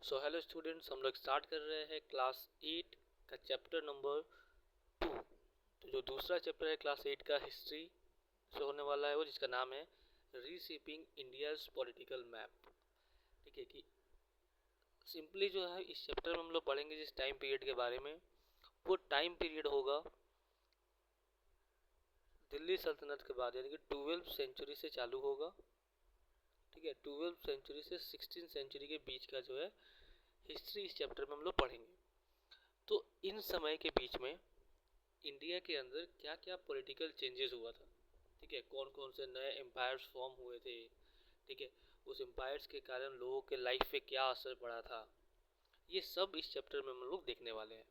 So hello students, हम लोग start कर रहे हैं क्लास 8 का चैप्टर नंबर 2। तो जो दूसरा चैप्टर है क्लास 8 का हिस्ट्री से होने वाला है वो, जिसका नाम है रीशेपिंग इंडियाज पॉलिटिकल मैप। ठीक है कि सिंपली जो है इस चैप्टर में हम लोग पढ़ेंगे जिस टाइम पीरियड के बारे में, वो टाइम पीरियड होगा दिल्ली सल्तनत के बाद, यानी कि 12वीं सेंचुरी से चालू होगा। ठीक है, 12वीं सेंचुरी से 16वीं सेंचुरी के बीच का जो है हिस्ट्री इस चैप्टर में हम लोग पढ़ेंगे। तो इन समय के बीच में इंडिया के अंदर क्या क्या पॉलिटिकल चेंजेस हुआ था। ठीक है, कौन कौन से नए एम्पायर्स फॉर्म हुए थे। ठीक है, उस एम्पायर्स के कारण लोगों के लाइफ पे क्या असर पड़ा था, ये सब इस चैप्टर में हम लोग देखने वाले हैं।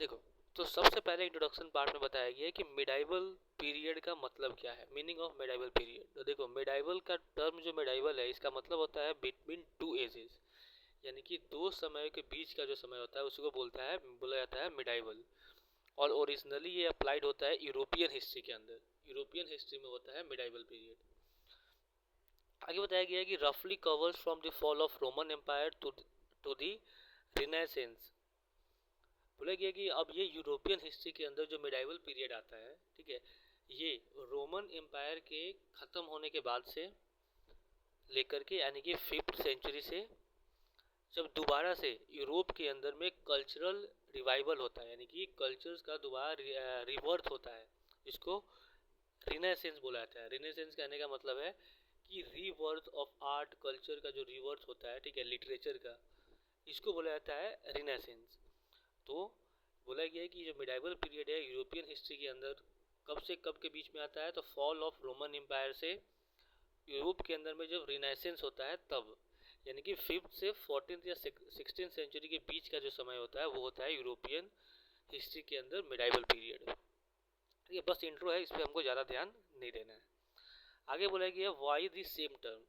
देखो, तो सबसे पहले इंट्रोडक्शन पार्ट में बताया गया है कि मिडाइवल पीरियड का मतलब क्या है, मीनिंग ऑफ मिडाइवल पीरियड। तो देखो, मिडाइवल का टर्म जो मिडाइवल है, इसका मतलब होता है बिटवीन टू एजेस, यानी कि दो समय के बीच का जो समय होता है उसको बोला जाता है मिडाइवल। और ओरिजिनली ये अप्लाइड होता है यूरोपियन हिस्ट्री के अंदर, यूरोपियन हिस्ट्री में होता है मिडाइवल पीरियड। आगे बताया गया है कि रफली covers from the fall of Roman empire to the renaissance. बोला गया कि अब ये यूरोपियन हिस्ट्री के अंदर जो मिडाइवल पीरियड आता है, ठीक है, ये रोमन एम्पायर के खत्म होने के बाद से लेकर के, यानी कि 5th सेंचुरी से, जब दोबारा से यूरोप के अंदर में कल्चरल रिवाइवल होता है, यानी कि कल्चर्स का दोबारा रिवर्थ होता है, इसको रिनेसेंस बोला जाता है। रिनेसेंस कहने का मतलब है कि रीवर्थ ऑफ आर्ट कल्चर का जो रिवर्थ होता है, ठीक है, लिटरेचर का, इसको बोला जाता है रिनेसेंस। तो बोला गया है कि जो मिडाइवल पीरियड है यूरोपियन हिस्ट्री के अंदर कब से कब के बीच में आता है, तो फॉल ऑफ रोमन एम्पायर से यूरोप के अंदर में जब रिनेसेंस होता है तब, यानी कि 5th से 14th या 16th सेंचुरी के बीच का जो समय होता है वो होता है यूरोपियन हिस्ट्री के अंदर मिडाइवल पीरियड। ठीक है, बस इंट्रो है, इस पर हमको ज़्यादा ध्यान नहीं देना है। आगे बोला गया वाई दी सेम टर्म।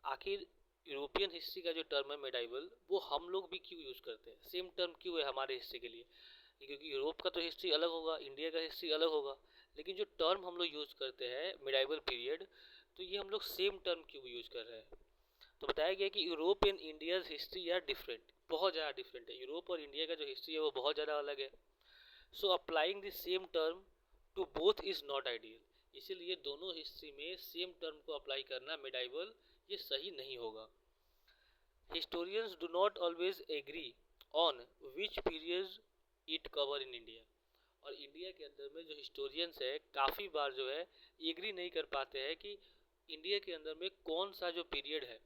आखिर यूरोपियन हिस्ट्री का जो टर्म है मिडाइवल, वो हम लोग भी क्यों यूज़ करते हैं, सेम टर्म क्यों है हमारे हिस्ट्री के लिए। क्योंकि यूरोप का तो हिस्ट्री अलग होगा, इंडिया का हिस्ट्री अलग होगा, लेकिन जो टर्म हम लोग यूज़ करते हैं मिडाइवल पीरियड, तो ये हम लोग सेम टर्म क्यों यूज़ कर रहे हैं। तो बताया गया कि Europe and India's history are different, बहुत ज़्यादा डिफरेंट है। यूरोप और इंडिया का जो हिस्ट्री है वो बहुत ज़्यादा अलग है। So applying the same term to both is not ideal. इसीलिए दोनों हिस्ट्री में सेम टर्म को अप्लाई करना मिडाइवल, ये सही नहीं होगा। Historians do not always agree on which period it cover in India. और इंडिया के अंदर में जो हिस्टोरियंस है काफ़ी बार जो है एग्री नहीं कर पाते हैं कि इंडिया के अंदर में कौन सा जो पीरियड है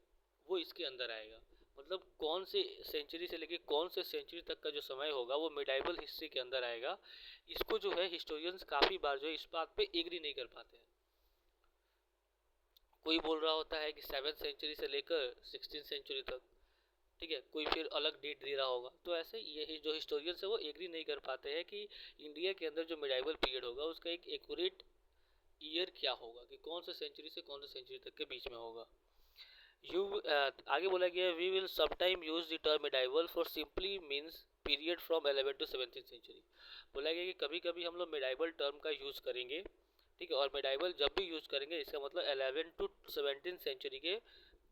वो इसके अंदर आएगा, मतलब कौन से सेंचुरी से लेके कौन से सेंचुरी तक का जो समय होगा वो मिडाइवल हिस्ट्री के अंदर आएगा। इसको जो है हिस्टोरियंस काफ़ी बार जो है इस बात पे एग्री नहीं कर पाते हैं। कोई बोल रहा होता है कि 7th सेंचुरी से लेकर 16th सेंचुरी तक, ठीक है, कोई फिर अलग डेट दे रहा होगा। तो ऐसे ये जो हिस्टोरियंस है वो एग्री नहीं कर पाते हैं कि इंडिया के अंदर जो मिडाइवल पीरियड होगा उसका एक एक्यूरेट ईयर क्या होगा, कि कौन से सेंचुरी से कौन से सेंचुरी तक के बीच में होगा। आगे बोला गया we will sometime use the term medieval for simply means period from 11th to 17th century. बोला गया कि कभी कभी हम लोग मिडाइवल टर्म का यूज करेंगे, ठीक है, और मिडाइवल जब भी यूज करेंगे इसका मतलब 11th to 17th सेंचुरी के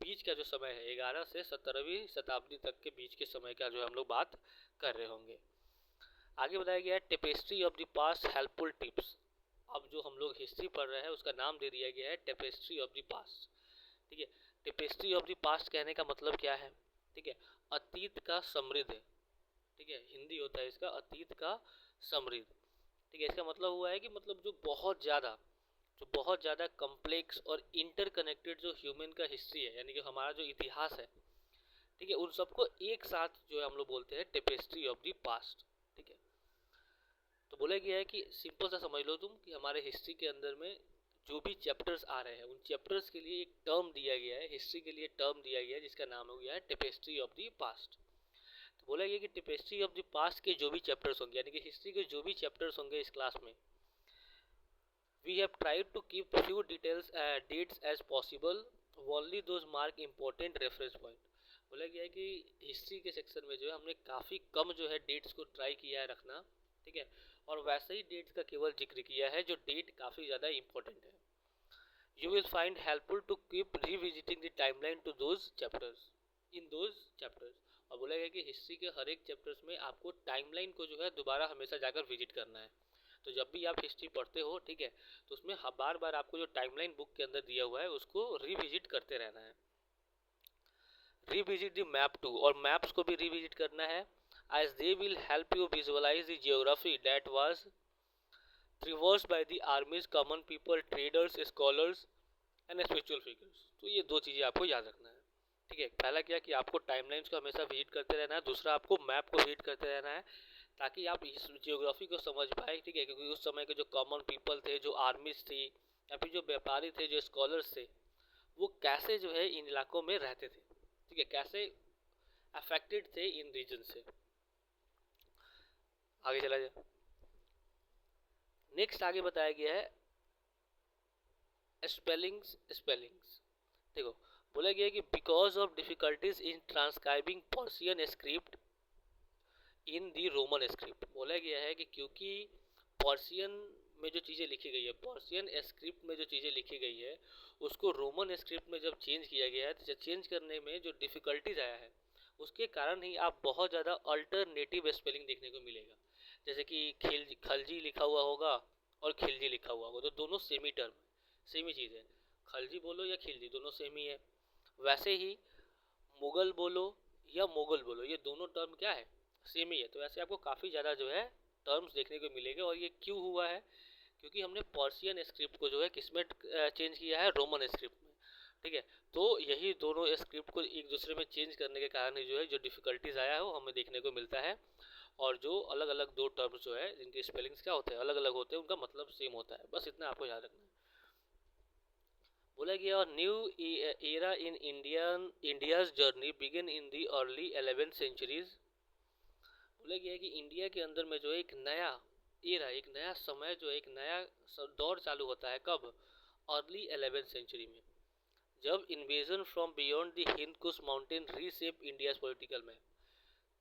बीच का जो समय है, 11 से 17वीं शताब्दी तक के बीच के समय का जो हम लोग बात कर रहे होंगे। आगे बताया गया है tapestry of the past helpful tips. अब जो हम लोग हिस्ट्री पढ़ रहे हैं उसका नाम दे दिया गया है टेपेस्ट्री ऑफ द पास्ट। ठीक है, टेपेस्ट्री ऑफ द पास्ट कहने का मतलब क्या है, ठीक है, अतीत का समृद्ध। ठीक है, हिंदी होता है इसका अतीत का समृद्ध। ठीक है, इसका मतलब हुआ है कि मतलब जो बहुत ज़्यादा कम्प्लेक्स और इंटरकनेक्टेड जो ह्यूमन का हिस्ट्री है, यानी कि हमारा जो इतिहास है, ठीक है, उन सबको एक साथ जो है हम लोग बोलते हैं टेपेस्ट्री ऑफ द पास्ट। ठीक है, तो बोला गया है कि सिंपल सा समझ लो तुम कि हमारे हिस्ट्री के अंदर में जो भी चैप्टर्स आ रहे हैं उन चैप्टर्स के लिए एक टर्म दिया गया है, हिस्ट्री के लिए टर्म दिया गया है जिसका नाम हो गया है टेपेस्ट्री ऑफ द पास्ट। तो बोला गया कि टेपेस्ट्री ऑफ द पास्ट के जो भी चैप्टर्स होंगे, यानी कि हिस्ट्री के जो भी चैप्टर्स होंगे इस क्लास में, we have tried to keep few details dates as possible, only those mark important reference point. बोला गया है कि हिस्ट्री के सेक्शन में जो है हमने काफ़ी कम जो है डेट्स को ट्राई किया है रखना, ठीक है, और वैसे ही डेट्स का केवल जिक्र किया है जो डेट काफ़ी ज़्यादा इंपॉर्टेंट है। You will find helpful to keep revisiting the timeline to those chapters. In those chapters. और बोला गया कि हिस्ट्री के हर एक चैप्टर्स में आपको टाइमलाइन को जो है दोबारा हमेशा जाकर विजिट करना है। तो जब भी आप हिस्ट्री पढ़ते हो, ठीक है, तो उसमें बार बार आपको जो टाइमलाइन बुक के अंदर दिया हुआ है उसको रिविजिट करते रहना है। रिविजिट द मैप टू, और मैप्स को भी रिविजिट करना है, as they will help you visualise the geography that was traversed by the armies, common people, traders, scholars and spiritual figures। तो ये दो चीजें आपको याद रखना है, ठीक है। पहला क्या कि आपको टाइमलाइंस को हमेशा विजिट करते रहना है, दूसरा आपको मैप को विजिट करते रहना है ताकि आप इस जियोग्राफी को समझ पाए, ठीक है, क्योंकि उस समय के जो कॉमन पीपल थे, जो आर्मीज थी, या फिर जो व्यापारी थे, जो स्कॉलर्स थे, वो कैसे जो है इन इलाकों में रहते थे, ठीक है, कैसे अफेक्टेड थे इन रीजन से। आगे चला जाए। नेक्स्ट आगे बताया गया है स्पेलिंग्स। देखो बोला गया है कि because of difficulties in transcribing Persian script in the Roman script. बोला गया है कि क्योंकि पर्शियन में जो चीज़ें लिखी गई है, पर्शियन स्क्रिप्ट में जो चीज़ें लिखी गई है, उसको रोमन स्क्रिप्ट में जब चेंज किया गया है, तो चेंज करने में जो डिफिकल्टीज आया है उसके कारण ही आप बहुत ज़्यादा अल्टरनेटिव स्पेलिंग देखने को मिलेगा। जैसे कि खलजी लिखा हुआ होगा और खिलजी लिखा हुआ होगा, तो दोनों सेमी टर्म, सेम ही चीज़ है। खलजी बोलो या खिलजी, दोनों सेम ही है। वैसे ही मुगल बोलो या मोगल बोलो, ये दोनों टर्म क्या है, सेम ही है। तो ऐसे आपको काफ़ी ज़्यादा जो है टर्म्स देखने को मिलेंगे। और ये क्यों हुआ है, क्योंकि हमने पर्शियन स्क्रिप्ट को जो है किसमें चेंज किया है, रोमन स्क्रिप्ट में, ठीक है। तो यही दोनों स्क्रिप्ट को एक दूसरे में चेंज करने के कारण ही जो है जो डिफिकल्टीज आया है वो हमें देखने को मिलता है। और जो अलग अलग दो टर्म्स जो है जिनके स्पेलिंग्स क्या होते हैं, अलग अलग होते हैं, उनका मतलब सेम होता है। बस इतना आपको याद रखना है। बोला गया और new era in India's journey begin in the early 11th centuries. बोला गया कि इंडिया के अंदर में जो है एक नया एरा, एक नया समय, जो एक नया दौर चालू होता है। कब? अर्ली 11th सेंचुरी में, जब invasion from beyond the Hind Kush mountain रीसेप India political map.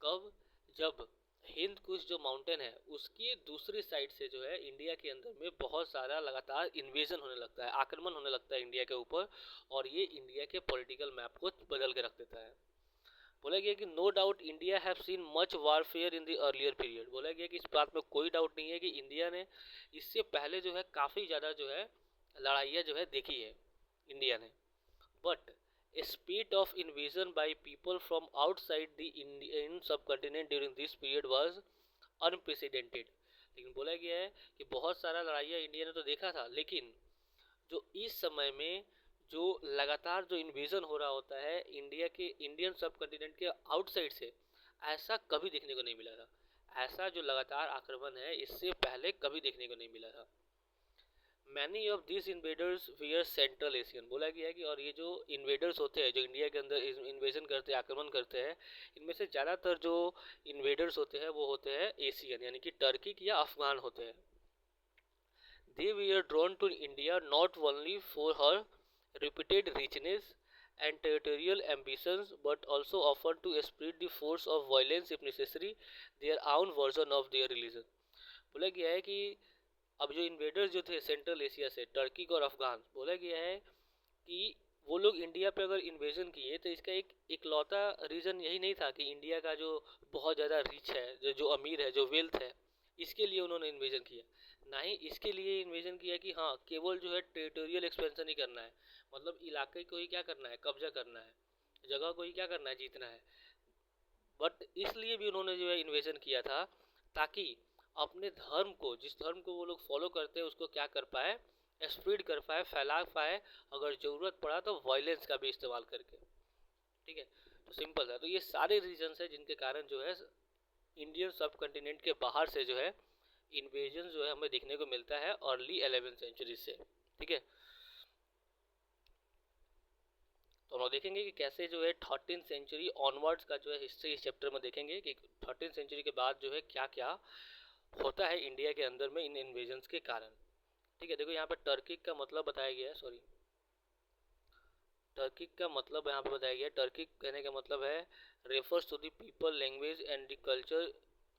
कब? जब हिंद कुश जो माउंटेन है उसकी दूसरी साइड से जो है इंडिया के अंदर में बहुत सारा लगातार इन्वेजन होने लगता है, आक्रमण होने लगता है इंडिया के ऊपर, और ये इंडिया के पॉलिटिकल मैप को बदल के रख देता है। बोला गया कि no doubt India have seen much warfare in the earlier period. बोला गया कि इस बात में कोई डाउट नहीं है कि इंडिया ने इससे पहले जो है काफ़ी ज़्यादा जो है लड़ाइयाँ जो है देखी है इंडिया ने। But speed of invasion by people from outside the Indian subcontinent during this period was unprecedented. लेकिन बोला गया है कि बहुत सारा लड़ाइयाँ इंडिया ने तो देखा था, लेकिन जो इस समय में जो लगातार जो इन्वेजन हो रहा होता है इंडिया के, इंडियन सब कॉन्टिनेंट के आउटसाइड से, ऐसा कभी देखने को नहीं मिला था। ऐसा जो लगातार आक्रमण है इससे पहले कभी देखने को नहीं मिला था। Many of this invaders wear central Asian. बोला गया है कि और ये जो इन्वेडर्स होते हैं जो इंडिया के अंदर इन्वेजन करते हैं, आक्रमण करते हैं, इनमें से ज़्यादातर जो इन्वेडर्स होते हैं वो होते हैं एशियन, यानी कि टर्की या अफगान होते हैं। They were drawn to India not only for her reputed richness and territorial ambitions but also offered to spread the force of violence if necessary, their own version of their religion। बोला गया है कि अब जो invaders जो थे central Asia से, Turkey और अफगान, बोला गया है कि वो लोग इंडिया पे अगर इन्वेजन किए तो इसका एक इकलौता रीज़न यही नहीं था कि इंडिया का जो बहुत ज़्यादा रिच है, जो अमीर है, जो वेल्थ है, इसके लिए उन्होंने इन्वेजन किया। ना ही इसके लिए इन्वेजन किया कि हाँ केवल जो है टेरिटोरियल एक्सपेंशन ही करना है, मतलब इलाके को ही क्या करना है, कब्जा करना है, जगह को ही क्या करना है, जीतना है। बट इसलिए भी उन्होंने जो है इन्वेजन किया था ताकि अपने धर्म को, जिस धर्म को वो लोग फॉलो करते हैं, उसको क्या कर पाए, स्प्रेड कर पाए, फैला पाए, अगर ज़रूरत पड़ा तो वायलेंस का भी इस्तेमाल करके, ठीक है। तो सिंपल है। तो ये सारे रीजंस है जिनके कारण जो है इंडियन सब कॉन्टिनेंट के बाहर से जो है इन्वेजन जो है हमें देखने को मिलता है अर्ली 11th सेंचुरी से, ठीक है। तो हम देखेंगे कि कैसे जो है 13th सेंचुरी ऑनवर्ड्स का जो है हिस्ट्री इस चैप्टर में देखेंगे कि 13th सेंचुरी के बाद जो है क्या क्या होता है इंडिया के अंदर में इन इन्वेजन्स के कारण, ठीक है। देखो यहाँ पे टर्किक का मतलब बताया गया है, सॉरी, टर्किक का मतलब यहाँ पे बताया गया है। टर्किक कहने का मतलब है refers to the people, language and the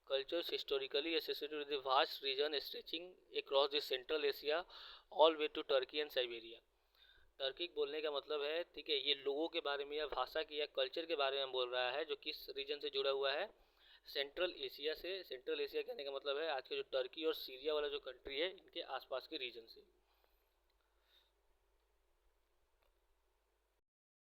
cultures historically associated with the vast region stretching across the Central Asia all way to Turkey and Siberia। Turkic बोलने का मतलब है, ठीक है, ये लोगों के बारे में या भाषा की या कल्चर के बारे में बोल रहा है, जो किस रीजन से जुड़ा हुआ है, सेंट्रल एशिया से। सेंट्रल एशिया कहने का मतलब है आज के जो टर्की और सीरिया वाला जो कंट्री है, इनके आसपास के रीजन से।